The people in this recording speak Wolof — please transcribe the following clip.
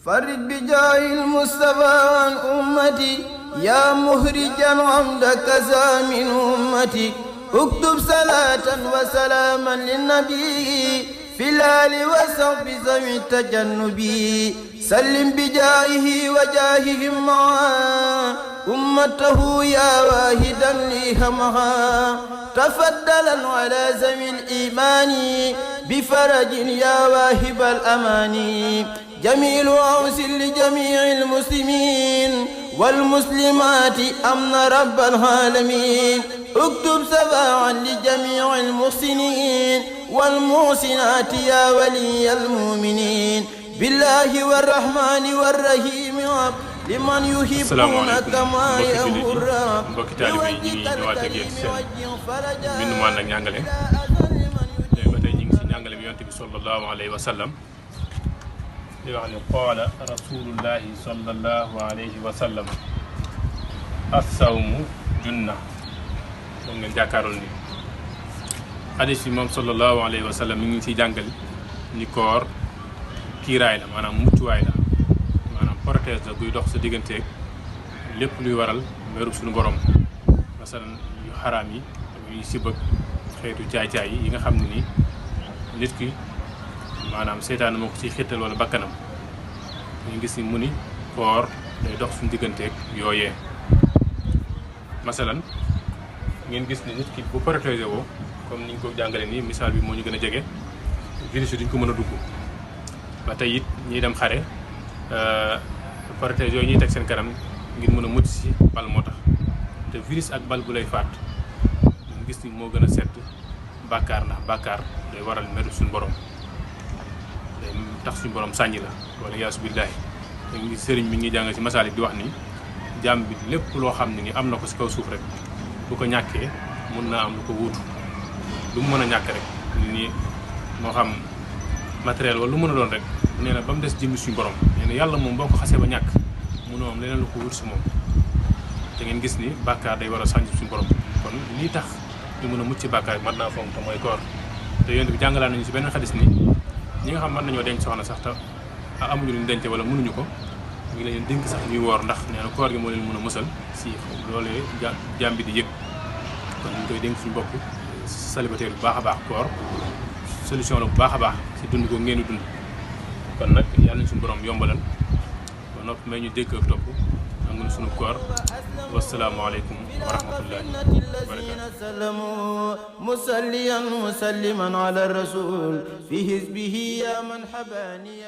فرد بجاه المصطفى عن أمتي يا مهرجا عمدك من أمتي اكتب صلاة وسلاما للنبي في الآل وصحب ذوي التجنب سلم بجاهه وجاههم معا أمته يا واحدا ليهمها تفضلا على ذوي الإيمان بفرج يا واهب الأمان جميل أوس لجميع المسلمين والمسلمات أمن رب العالمين اكتب سباعا لجميع المحسنين والمحسنات يا ولي المؤمنين بالله والرحمن والرحيم لمن يحبون كما يمر mbokki taalibe yi ñu ngi ñëwaat ak yéen seen mbind mu ànd ak njàngale ba tey ñu ngi si njàngale bi yonent bi sallallahu alayhi wa sallam di wax ne qaala rasulullahi sallallahu alayhi wa sallam as-sawmu junna moom ngeen jàkkaarool ni hadis bi moom sallallahu alayhi wa sallam mi ngi siy jàngal ni koor kiiraay la maanaam muccuwaay la maanaam protège la guy dox sa digganteeg lépp luy waral meru suñu borom masalan yu xaraam yi yu sibëg xeetu caay-caay yi nga xam ne ni nit ki maanaam seytaan moo ko ciy xittal wala bakkanam ñu gis ni mu ni koor day dox suñu digganteeg yooyee masalan ngeen gis ni nit ki bu protégé woo comme ni ñu ko jàngale nii misaal bi moo ñu gën a jege virus yi duñ ko mën a dugg ba tey it ñiy dem xare protège yooyu ñuy teg seen kanam ngir mën a mucc si bal moo tax te virus ak bal bu lay faat ñu gis ni moo gën a sedd bàkkaar ndax bàkkaar day waral meru suñu borom day tax suñu borom sànji la wala yaasu billaahi te ngi sëriñ mi ngi jàng ci masaalik di wax ni jàmm bi lépp loo xam ne ni am na ko si kaw suuf rek bu ko ñàkkee mun naa am lu ko wuutu lu mu mën a ñàkk rek ni moo xam matériel wala lu mën a doon rek nee na ba mu des jëmmi suñu borom nee na yàlla moom boo ko xasee ba ñàkk munoo am leneen lu ko wut si moom te ngeen gis ni bàkkaar day war a sànji suñu borom kon lii tax ñu mën a mucc ci bàkkaar yi mën naa fonk te mooy koor te yonent bi jàngalaat nañu si beneen xadis ni ñi nga xam mën nañoo denc soxna sax te amuñu luñ denc wala mënuñu ko ñu ngi leen dénk sax ñuy woor ndax nee na koor gi moo leen mën a musal si loolee jaam bi di yëg kon ñu koy dénk suñu bopp célibataire bu baax a baax koor solution la bu baax a baax si dund ko ngeen di dund kon nag yàlla nañ suñu borom yombalal ba noppi may ñu dégg ak topp nangu na suñu koor wassalaamu aleykum wa rahmatullahi wa barakatuh musalliyan musalliman ala rasul fi hizbihi ya man habani